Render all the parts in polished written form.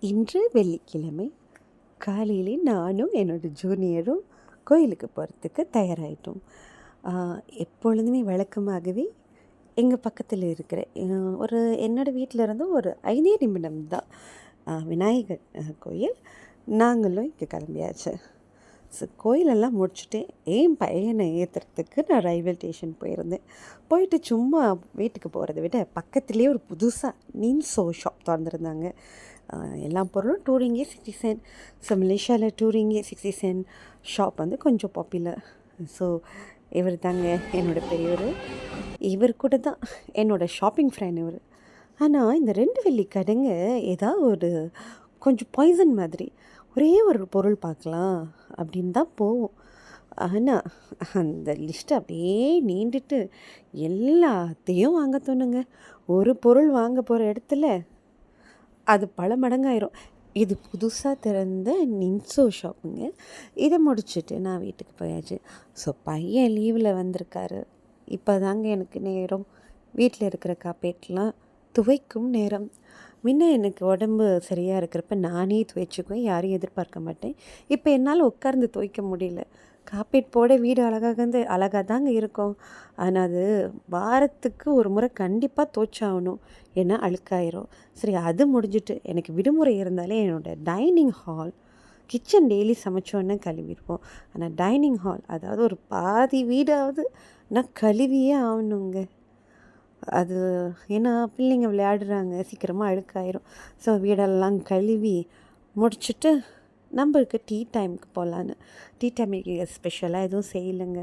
இன்று வெள்ளிக்கிழமை காலையிலே நானும் என்னோடய ஜூனியரும் கோயிலுக்கு போகிறதுக்கு தயாராகிட்டோம். எப்பொழுதுமே வழக்கமாகவே எங்கள் பக்கத்தில் இருக்கிற ஒரு என்னோடய வீட்டில் இருந்து ஒரு 5 நிமிடம் தான் விநாயகர் கோயில். நாங்களும் இங்கே கிளம்பியாச்சு. ஸோ கோயிலெல்லாம் முடிச்சுட்டு என் பையனை ஏற்றுறதுக்கு நான் ரயில்வே ஸ்டேஷன் போயிருந்தேன். போயிட்டு சும்மா வீட்டுக்கு போகிறத விட பக்கத்துலேயே ஒரு புதுசாக நின்சோ ஷாப் திறந்துருந்தாங்க. எல்லா பொருளும் டூரிங்கே 60 சென்ட். ஸோ மலேசியாவில் டூரிங்கே 60 சென்ட் ஷாப் வந்து கொஞ்சம் பாப்புலர். ஸோ இவர் தாங்க என்னோடய பெரியவர். இவர் கூட தான் என்னோடய ஷாப்பிங் ஃப்ரெண்ட் இவர். ஆனால் இந்த 2 வெள்ளி கடைங்க ஏதாவது ஒரு கொஞ்சம் பாய்சன் மாதிரி. ஒரே ஒரு பொருள் பார்க்கலாம் அப்படின்னு தான் போவோம். ஆனால் அந்த லிஸ்ட்டு அப்படியே நீண்டுட்டு எல்லாத்தையும் வாங்க தோணுங்க. ஒரு பொருள் வாங்க போகிற இடத்துல அது பல மடங்காயிரும். இது புதுசாக திறந்த நின்சோ ஷாப்புங்க. இதை முடிச்சுட்டு நான் வீட்டுக்கு போயாச்சு. ஸோ பையன் லீவில் வந்திருக்காரு. இப்போ தாங்க எனக்கு நேரம் வீட்டில் இருக்கிற காப்பேட்லாம் துவைக்கும் நேரம். முன்ன எனக்கு உடம்பு சரியாக இருக்கிறப்ப நானே துவைச்சிக்குவேன், யாரையும் எதிர்பார்க்க மாட்டேன். இப்போ என்னால் உட்கார்ந்து துவைக்க முடியல. காப்பேட் போட வீடு அழகாக தாங்க இருக்கும். ஆனால் அது வாரத்துக்கு ஒரு முறை கண்டிப்பாக துவைச்சாகணும், ஏன்னா அழுக்காயிரும். சரி, அது முடிஞ்சிட்டு எனக்கு விடுமுறை இருந்தாலே என்னோடய டைனிங் ஹால், கிச்சன் டெய்லி சமைச்சோன்னே கழுவிடுவோம். ஆனால் டைனிங் ஹால், அதாவது ஒரு பாதி வீடாவது நான் கழுவியே ஆகணுங்க. அது ஏன்னா பிள்ளைங்க விளையாடுறாங்க, சீக்கிரமாக அழுக்காயிரும். ஸோ வீடெல்லாம் கழுவி முடிச்சுட்டு நம்மளுக்கு டீ டைமுக்கு போகலான்னு. டீ டைமுக்கு ஸ்பெஷலாக எதுவும் செய்யலைங்க.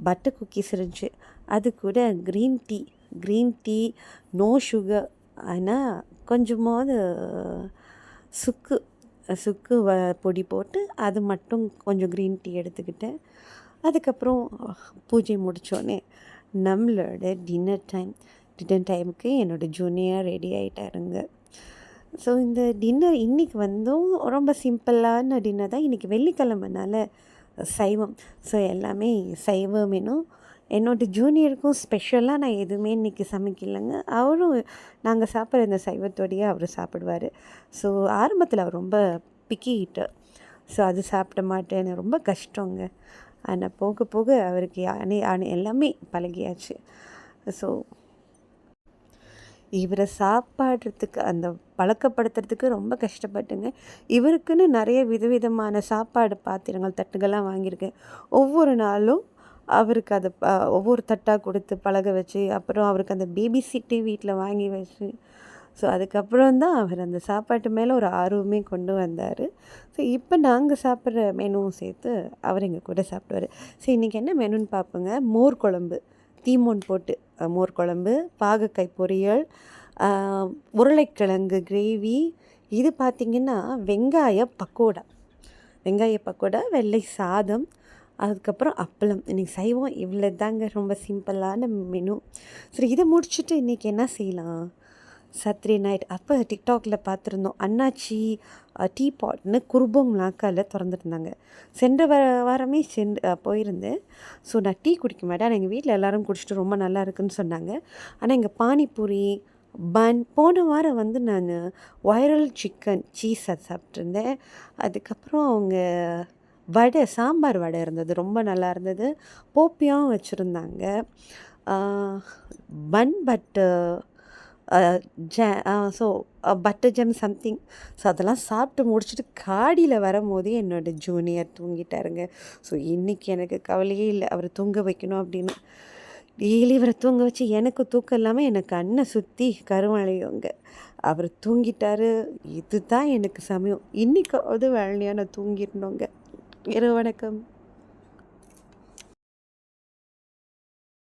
பட்டர் குக்கீஸ் இருந்துச்சு, அது கூட க்ரீன் டீ நோ சுகர். ஆனால் கொஞ்சமாவது சுக்கு பொடி போட்டு அது மட்டும் கொஞ்சம் க்ரீன் டீ எடுத்துக்கிட்டேன். அதுக்கப்புறம் பூஜை முடித்தோடனே நம்மளோட டின்னர் டைமுக்கு என்னோடய ஜூனியர் ரெடி ஆகிட்டாருங்க. ஸோ இந்த டின்னர் இன்றைக்கி வந்தும் ரொம்ப சிம்பிளான டின்னர் தான். இன்றைக்கி வெள்ளிக்கிழமைனால சைவம். ஸோ எல்லாமே சைவ மெனு. என்னோடய ஜூனியருக்கும் ஸ்பெஷலாக நான் எதுவுமே இன்றைக்கி சமைக்கலைங்க. அவரும் நாங்கள் சாப்பிட்ற இந்த சைவத்தோடையே அவர் சாப்பிடுவார். ஸோ ஆரம்பத்தில் அவர் ரொம்ப பிக்கி ஈட்டர். ஸோ அது சாப்பிட மாட்டேன்னு ரொம்ப கஷ்டங்க. ஆனால் போக போக அவருக்கு எல்லாமே பழகியாச்சு. ஸோ இவரை சாப்பாடுறதுக்கு அந்த பழக்கப்படுத்துறதுக்கு ரொம்ப கஷ்டப்பட்டுங்க. இவருக்குன்னு நிறைய விதவிதமான சாப்பாடு பாத்திரங்கள், தட்டுகள்லாம் வாங்கியிருக்கேன். ஒவ்வொரு நாளும் அவருக்கு அதை ஒவ்வொரு தட்டாக கொடுத்து பழக வச்சு, அப்புறம் அவருக்கு அந்த பேபி சீட்டே வீட்டில் வாங்கி வச்சு, ஸோ அதுக்கப்புறம் தான் அவர் அந்த சாப்பாட்டு மேலே ஒரு ஆர்வமே கொண்டு வந்தார். ஸோ இப்போ நாங்கள் சாப்பிட்ற மெனுவும் சேர்த்து அவர் எங்கள் கூட சாப்பிடுவார். ஸோ இன்றைக்கி என்ன மெனுன்னு பார்ப்போங்க. மோர் குழம்பு, தீமோன் போட்டு மோர் குழம்பு, பாகக்காய் பொரியல், உருளைக்கிழங்கு கிரேவி. இது பார்த்திங்கன்னா வெங்காய பக்கோடா, வெள்ளை சாதம், அதுக்கப்புறம் அப்பளம். இன்றைக்கி சைவம் இவ்வளோ தாங்க, ரொம்ப சிம்பிளான மெனு. சரி, இதை முடிச்சுட்டு இன்றைக்கி என்ன செய்யலாம்? சத்ரி நைட் அப்போ டிக்டாக்ல பார்த்துருந்தோம். அண்ணாச்சி டீ பாட்னு குருபோங் நாக்காவில் திறந்துருந்தாங்க. சென்ற வாரமே போயிருந்தேன். ஸோ நான் டீ குடிக்க மாட்டேன், ஆனால் எங்கள் வீட்டில் எல்லோரும் குடிச்சிட்டு ரொம்ப நல்லா இருக்குன்னு சொன்னாங்க. ஆனால் இங்கே பானிபூரி, பன், போன வாரம் வந்து நான் வைரல் சிக்கன் சீஸ் அது சாப்பிட்ருந்தேன். அதுக்கப்புறம் அவங்க சாம்பார் வடை இருந்தது, ரொம்ப நல்லா இருந்தது. போப்பியாவும் வச்சுருந்தாங்க. பன் ஸோ பட்டர் ஜம் சம்திங். ஸோ அதெல்லாம் சாப்பிட்டு முடிச்சுட்டு காடியில் வரும்போதே என்னோடய ஜூனியர் தூங்கிட்டாருங்க. ஸோ இன்றைக்கி எனக்கு கவலையே இல்லை அவரை தூங்க வைக்கணும் அப்படின்னு. டெய்லி இவரை தூங்க வச்சு எனக்கு தூக்கம் இல்லாமல் எனக்கு கண்ணை சுற்றி கருவளையுங்க. அவர் தூங்கிட்டார். இது தான் எனக்கு சமயம். இன்றைக்காவது வேலையாக நான் தூங்கிடணுங்க. இரவு வணக்கம்.